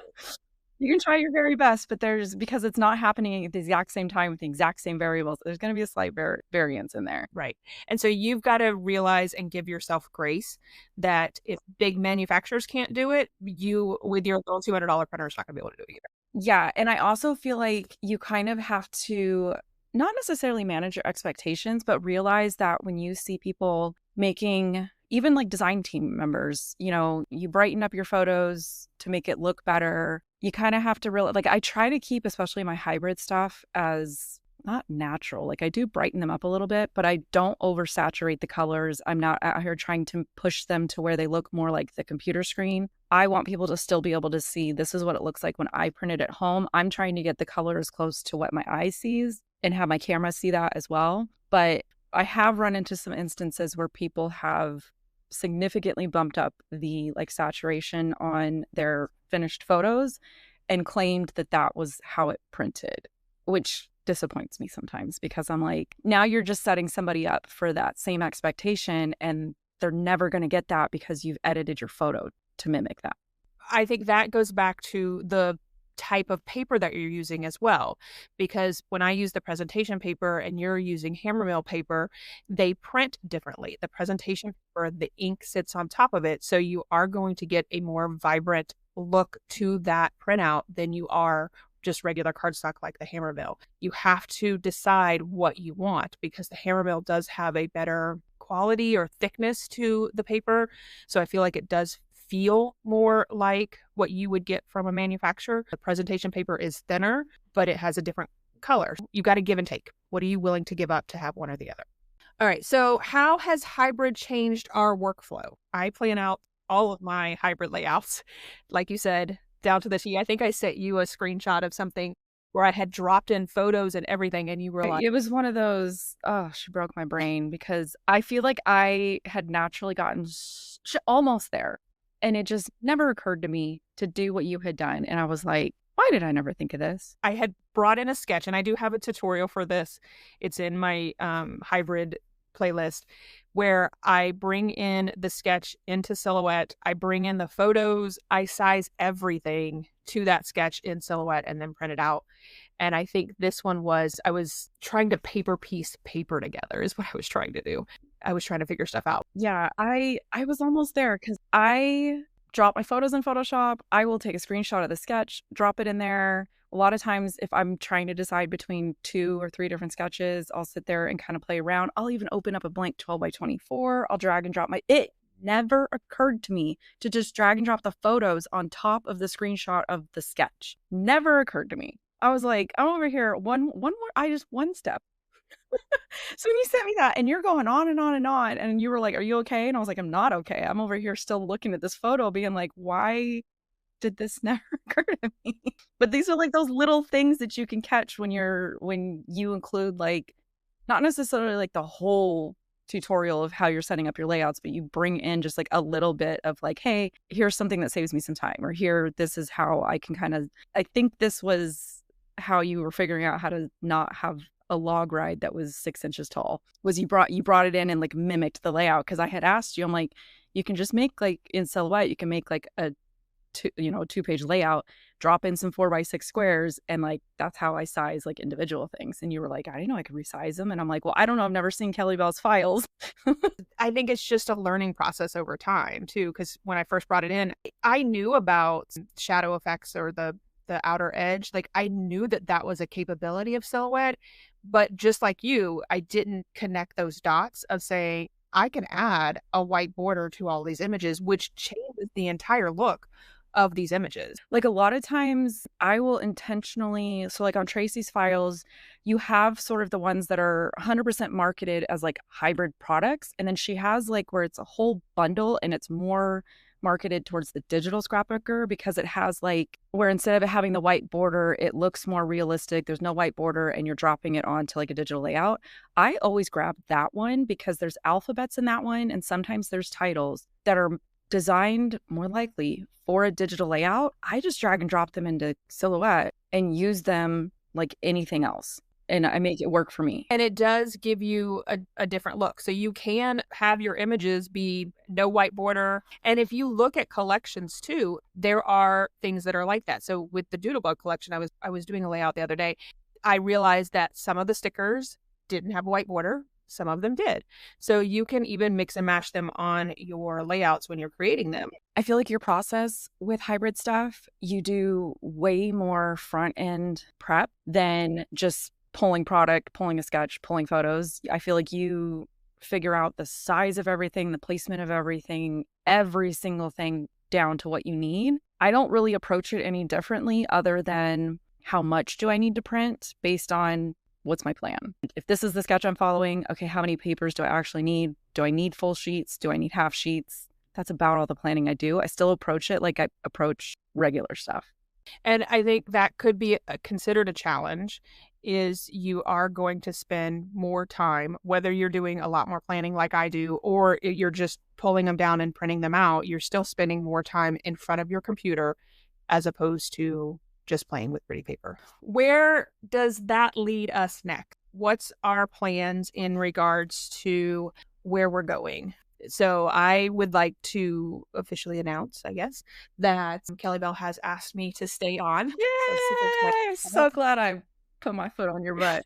You can try your very best, but because it's not happening at the exact same time with the exact same variables, there's going to be a slight variance in there. Right. And so you've got to realize and give yourself grace that if big manufacturers can't do it, you with your little $200 printer is not going to be able to do it either. Yeah. And I also feel like you kind of have to not necessarily manage your expectations, but realize that when you see people making, even like design team members, you brighten up your photos to make it look better. You kind of have to realize, like I try to keep, especially my hybrid stuff, as not natural. Like I do brighten them up a little bit, but I don't oversaturate the colors. I'm not out here trying to push them to where they look more like the computer screen. I want people to still be able to see this is what it looks like when I print it at home. I'm trying to get the colors close to what my eye sees and have my camera see that as well. But I have run into some instances where people have significantly bumped up the like saturation on their finished photos and claimed that that was how it printed, which disappoints me sometimes because I'm like, now you're just setting somebody up for that same expectation and they're never going to get that because you've edited your photo to mimic that. I think that goes back to the type of paper that you're using as well, because when I use the presentation paper and you're using hammermill paper, they print differently. The presentation paper, the ink sits on top of it, so you are going to get a more vibrant look to that printout than you are just regular cardstock like the hammermill. You have to decide what you want because the hammermill does have a better quality or thickness to the paper, so I feel like it does feel more like what you would get from a manufacturer. The presentation paper is thinner, but it has a different color. You got to give and take. What are you willing to give up to have one or the other? All right. So how has hybrid changed our workflow? I plan out all of my hybrid layouts, like you said, down to the T. I think I sent you a screenshot of something where I had dropped in photos and everything, and you were like... It was one of those, she broke my brain because I feel like I had naturally gotten almost there. And it just never occurred to me to do what you had done. And I was like, why did I never think of this? I had brought in a sketch, and I do have a tutorial for this. It's in my hybrid playlist where I bring in the sketch into Silhouette. I bring in the photos. I size everything to that sketch in Silhouette and then print it out. And I think this one I was trying to piece paper together is what I was trying to do. I was trying to figure stuff out. Yeah, I was almost there because I drop my photos in Photoshop. I will take a screenshot of the sketch, drop it in there. A lot of times, if I'm trying to decide between 2 or 3 different sketches, I'll sit there and kind of play around. I'll even open up a blank 12 by 24. I'll drag and drop it never occurred to me to just drag and drop the photos on top of the screenshot of the sketch. Never occurred to me. I was like, I'm over here, one step. So when you sent me that and you're going on and on and on, and you were like, are you okay? And I was like, I'm not okay. I'm over here still looking at this photo being like, why did this never occur to me? But these are like those little things that you can catch when you include like, not necessarily like the whole tutorial of how you're setting up your layouts, but you bring in just like a little bit of like, hey, here's something that saves me some time, or this is how I can I think this was how you were figuring out how to not have a log ride that was 6 inches tall, was you brought it in and like mimicked the layout. Cause I had asked you, I'm like, you can just make like in Silhouette, you can make like a 2-page layout, drop in some 4x6 squares. And like, that's how I size like individual things. And you were like, I didn't know I could resize them. And I'm like, well, I don't know. I've never seen Kellybell's files. I think it's just a learning process over time too. Because when I first brought it in, I knew about shadow effects or the outer edge. Like I knew that was a capability of Silhouette, but just like you, I didn't connect those dots of saying, I can add a white border to all these images, which changes the entire look of these images. Like a lot of times I will intentionally, so like on Traci's files, you have sort of the ones that are 100% marketed as like hybrid products. And then she has like where it's a whole bundle and it's more marketed towards the digital scrapbooker because it has like where instead of having the white border, it looks more realistic. There's no white border and you're dropping it onto like a digital layout. I always grab that one because there's alphabets in that one. And sometimes there's titles that are designed more likely for a digital layout. I just drag and drop them into Silhouette and use them like anything else. And I make it work for me. And it does give you a different look. So you can have your images be no white border. And if you look at collections too, there are things that are like that. So with the Doodlebug collection, I was doing a layout the other day. I realized that some of the stickers didn't have a white border. Some of them did. So you can even mix and match them on your layouts when you're creating them. I feel like your process with hybrid stuff, you do way more front end prep than just pulling product, pulling a sketch, pulling photos. I feel like you figure out the size of everything, the placement of everything, every single thing down to what you need. I don't really approach it any differently other than how much do I need to print based on what's my plan. If this is the sketch I'm following, okay, how many papers do I actually need? Do I need full sheets? Do I need half sheets? That's about all the planning I do. I still approach it like I approach regular stuff. And I think that could be considered a challenge is you are going to spend more time, whether you're doing a lot more planning like I do, or you're just pulling them down and printing them out, you're still spending more time in front of your computer as opposed to just playing with pretty paper. Where does that lead us next? What's our plans in regards to where we're going? So I would like to officially announce, I guess, that Kellybell has asked me to stay on. Yay! So glad I put my foot on your butt.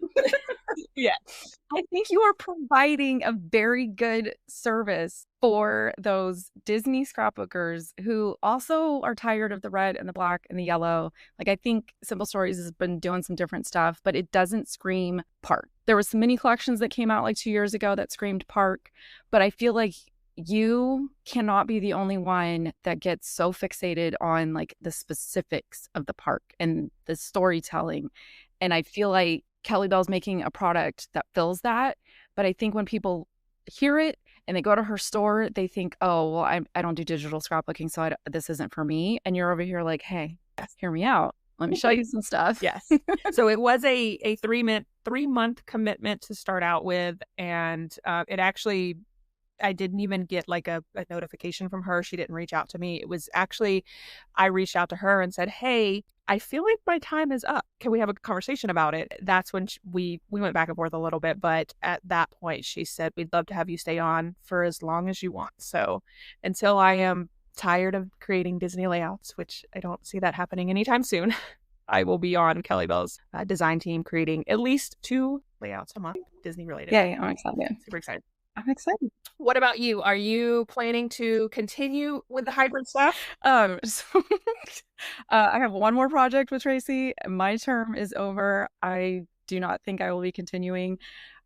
Yeah. I think you are providing a very good service for those Disney scrapbookers who also are tired of the red and the black and the yellow. Like I think Simple Stories has been doing some different stuff, but it doesn't scream park. There was some mini collections that came out like 2 years ago that screamed park, but I feel like you cannot be the only one that gets so fixated on like the specifics of the park and the storytelling. And I feel like Kellybell's making a product that fills that. But I think when people hear it and they go to her store, they think, oh, well, I don't do digital scrapbooking, so this isn't for me. And you're over here like, hey, hear me out. Let me show you some stuff. Yes. So it was a 3-month commitment to start out with. And it actually, I didn't even get like a notification from her. She didn't reach out to me. It was actually, I reached out to her and said, hey, I feel like my time is up. Can we have a conversation about it? That's when we went back and forth a little bit, but at that point she said, we'd love to have you stay on for as long as you want. So until I am tired of creating Disney layouts, which I don't see that happening anytime soon, I will be on Kellybell's design team creating at least 2 layouts a month, Disney related. Yay, I'm excited. Super excited. I'm excited. What about you? Are you planning to continue with the hybrid stuff? So, I have one more project with Traci. My term is over. I do not think I will be continuing.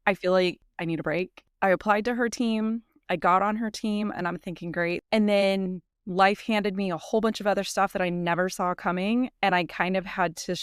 I feel like I need a break. I applied to her team. I got on her team and I'm thinking great. And then life handed me a whole bunch of other stuff that I never saw coming. And I kind of had to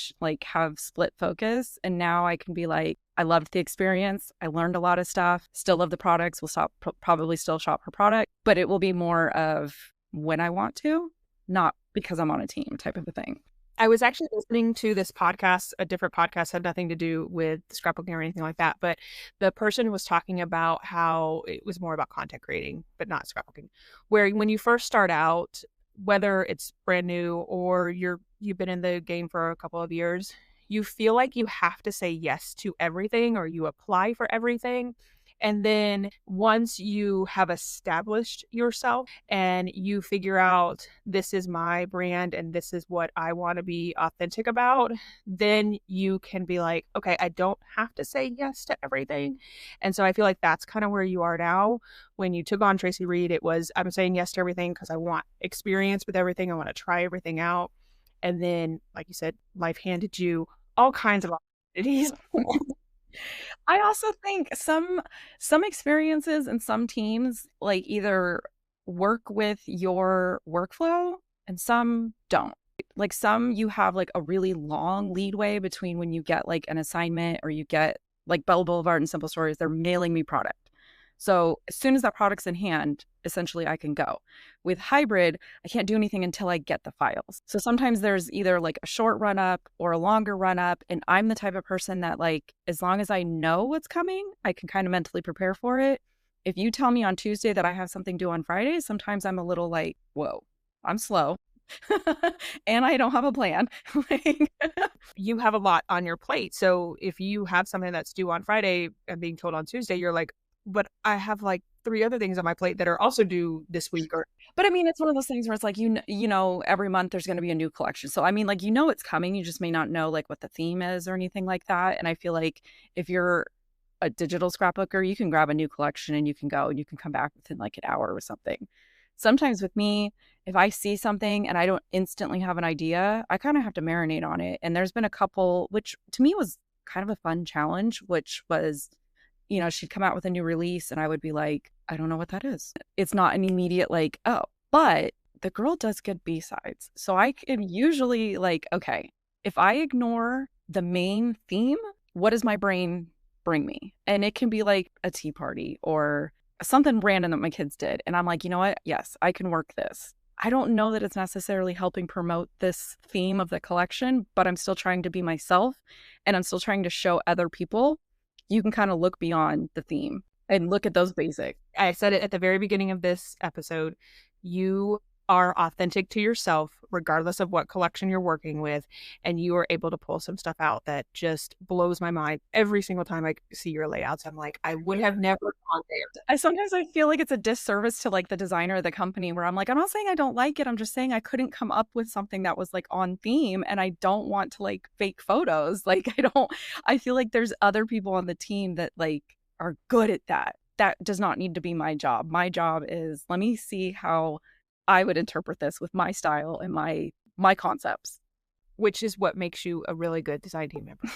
have split focus. And now I can be like, I loved the experience. I learned a lot of stuff. Still love the products. We'll probably still shop her product, but it will be more of when I want to, not because I'm on a team type of a thing. I was actually listening to this podcast, a different podcast, had nothing to do with scrapbooking or anything like that. But the person was talking about how it was more about content creating, but not scrapbooking. Where when you first start out, whether it's brand new or you've been in the game for a couple of years, you feel like you have to say yes to everything or you apply for everything. And then once you have established yourself and you figure out this is my brand and this is what I want to be authentic about, then you can be like, okay, I don't have to say yes to everything. And so I feel like that's kind of where you are now. When you took on Traci Reed, it was, I'm saying yes to everything because I want experience with everything. I want to try everything out. And then, like you said, life handed you all kinds of opportunities. I also think some experiences and some teams like either work with your workflow and some don't. Like some you have like a really long leadway between when you get like an assignment or you get like Bell Boulevard and Simple Stories, they're mailing me product. So as soon as that product's in hand, essentially I can go. With hybrid, I can't do anything until I get the files. So sometimes there's either like a short run up or a longer run up. And I'm the type of person that like, as long as I know what's coming, I can kind of mentally prepare for it. If you tell me on Tuesday that I have something due on Friday, sometimes I'm a little like, whoa, I'm slow. And I don't have a plan. You have a lot on your plate. So if you have something that's due on Friday and being told on Tuesday, you're like, but I have like 3 other things on my plate that are also due this week. But I mean, it's one of those things where it's like, you know, every month there's going to be a new collection. So I mean, like, you know, it's coming. You just may not know like what the theme is or anything like that. And I feel like if you're a digital scrapbooker, you can grab a new collection and you can go and you can come back within like an hour or something. Sometimes with me, if I see something and I don't instantly have an idea, I kind of have to marinate on it. And there's been a couple, which to me was kind of a fun challenge, which was, you know, she'd come out with a new release and I would be like, I don't know what that is. It's not an immediate like, oh, but the girl does good B-sides. So I am usually like, okay, if I ignore the main theme, what does my brain bring me? And it can be like a tea party or something random that my kids did. And I'm like, you know what? Yes, I can work this. I don't know that it's necessarily helping promote this theme of the collection, but I'm still trying to be myself and I'm still trying to show other people you can kind of look beyond the theme and look at those basics. I said it at the very beginning of this episode. You are authentic to yourself, regardless of what collection you're working with. And you are able to pull some stuff out that just blows my mind. Every single time I see your layouts, I'm like, I would have never gone there. Sometimes I feel like it's a disservice to like the designer of the company where I'm like, I'm not saying I don't like it. I'm just saying I couldn't come up with something that was like on theme and I don't want to like fake photos. Like I feel like there's other people on the team that like are good at that. That does not need to be my job. My job is let me see how I would interpret this with my style and my concepts. Which is what makes you a really good design team member.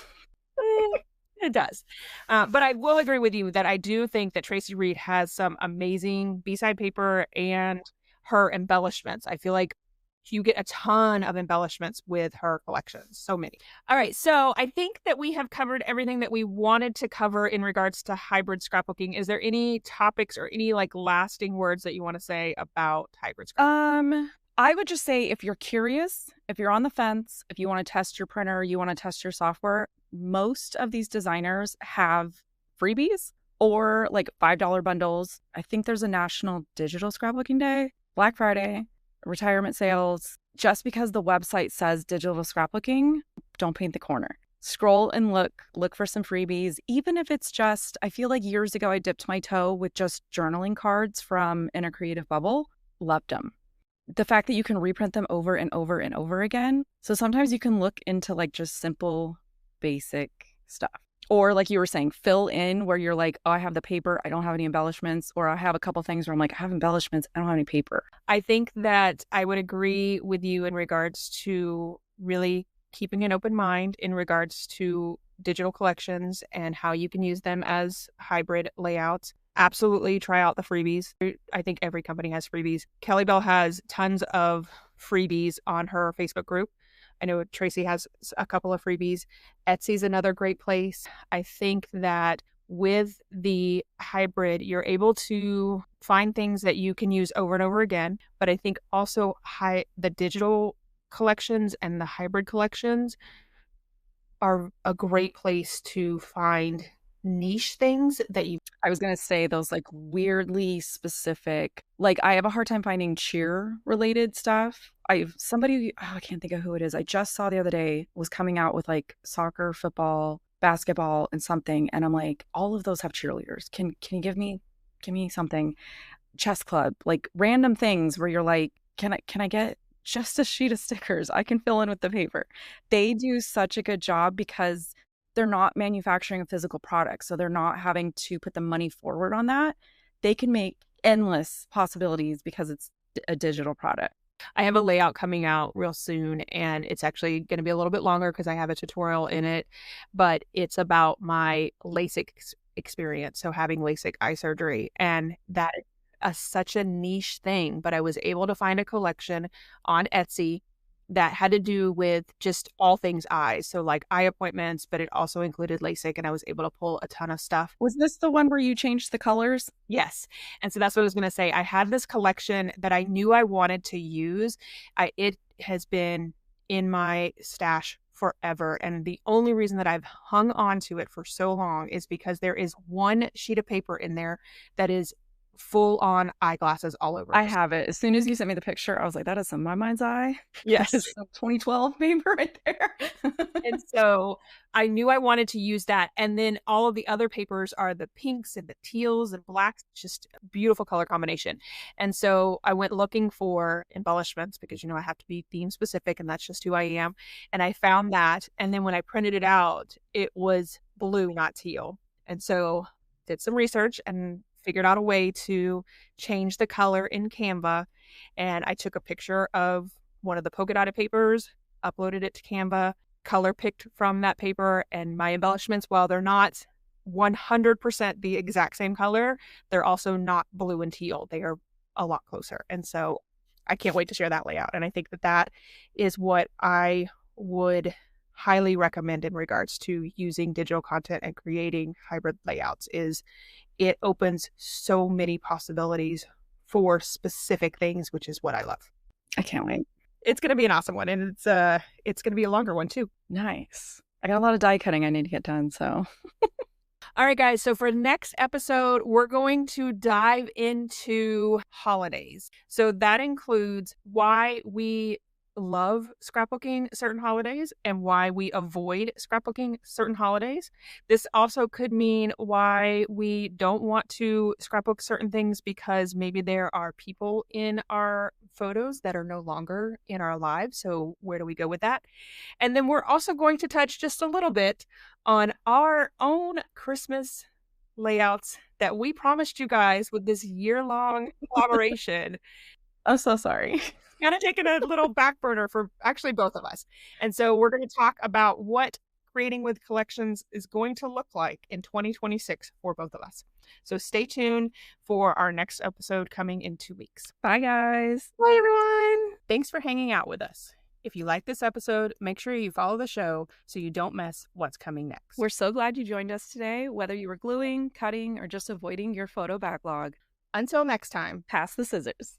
It does. But I will agree with you that I do think that Traci Reed has some amazing B-side paper and her embellishments. I feel like you get a ton of embellishments with her collections. So many. All right. So I think that we have covered everything that we wanted to cover in regards to hybrid scrapbooking. Is there any topics or any like lasting words that you want to say about hybrid scrapbooking? I would just say if you're curious, if you're on the fence, if you want to test your printer, you want to test your software, most of these designers have freebies or like $5 bundles. I think there's a National Digital Scrapbooking Day, Black Friday. retirement sales. Just because the website says digital scrapbooking, don't paint the corner. Scroll and look for some freebies. Even if it's just, I feel like years ago I dipped my toe with just journaling cards from In a Creative Bubble. Loved them. The fact that you can reprint them over and over and over again. So sometimes you can look into like just simple, basic stuff. Or like you were saying, fill in where you're like, oh, I have the paper, I don't have any embellishments. Or I have a couple things where I'm like, I have embellishments, I don't have any paper. I think that I would agree with you in regards to really keeping an open mind in regards to digital collections and how you can use them as hybrid layouts. Absolutely try out the freebies. I think every company has freebies. Kellybell has tons of freebies on her Facebook group. I know Traci has a couple of freebies. Etsy's another great place. I think that with the hybrid, you're able to find things that you can use over and over again. But I think also the digital collections and the hybrid collections are a great place to find niche things that you. I was going to say those like weirdly specific, like I have a hard time finding cheer related stuff. I can't think of who it is. I just saw the other day was coming out with like soccer, football, basketball, and something. And I'm like, all of those have cheerleaders. Can you give me something? Chess club, like random things where you're like, can I get just a sheet of stickers? I can fill in with the paper. They do such a good job because they're not manufacturing a physical product. So they're not having to put the money forward on that. They can make endless possibilities because it's a digital product. I have a layout coming out real soon, and it's actually going to be a little bit longer because I have a tutorial in it, but it's about my LASIK experience. So having LASIK eye surgery, and that is such a niche thing, but I was able to find a collection on Etsy that had to do with just all things eyes. So like eye appointments, but it also included LASIK, and I was able to pull a ton of stuff. Was this the one where you changed the colors? Yes. And so that's what I was going to say. I had this collection that I knew I wanted to use. It has been in my stash forever. And the only reason that I've hung on to it for so long is because there is one sheet of paper in there that is full on eyeglasses all over. I have it. As soon as you sent me the picture, I was like, that is some My Mind's Eye. Yes. That is some 2012 paper right there. And so I knew I wanted to use that. And then all of the other papers are the pinks and the teals and blacks, just a beautiful color combination. And so I went looking for embellishments because, I have to be theme specific, and that's just who I am. And I found that. And then when I printed it out, it was blue, not teal. And so did some research and figured out a way to change the color in Canva. And I took a picture of one of the polka dotted papers, uploaded it to Canva, color picked from that paper, and my embellishments, while they're not 100% the exact same color, they're also not blue and teal. They are a lot closer. And so I can't wait to share that layout. And I think that is what I would highly recommend in regards to using digital content and creating hybrid layouts. Is it opens so many possibilities for specific things, which is what I love. I can't wait. It's going to be an awesome one, and it's going to be a longer one too. Nice. I got a lot of die cutting I need to get done, so. All right, guys. So for next episode, we're going to dive into holidays. So that includes why we love scrapbooking certain holidays and why we avoid scrapbooking certain holidays. This also could mean why we don't want to scrapbook certain things because maybe there are people in our photos that are no longer in our lives. So where do we go with that? And then we're also going to touch just a little bit on our own Christmas layouts that we promised you guys with this year-long collaboration. I'm so sorry. Kind of taken a little back burner for actually both of us. And so we're going to talk about what creating with collections is going to look like in 2026 for both of us. So stay tuned for our next episode coming in 2 weeks. Bye, guys. Bye, everyone. Thanks for hanging out with us. If you like this episode, make sure you follow the show so you don't miss what's coming next. We're so glad you joined us today, whether you were gluing, cutting, or just avoiding your photo backlog. Until next time, pass the scissors.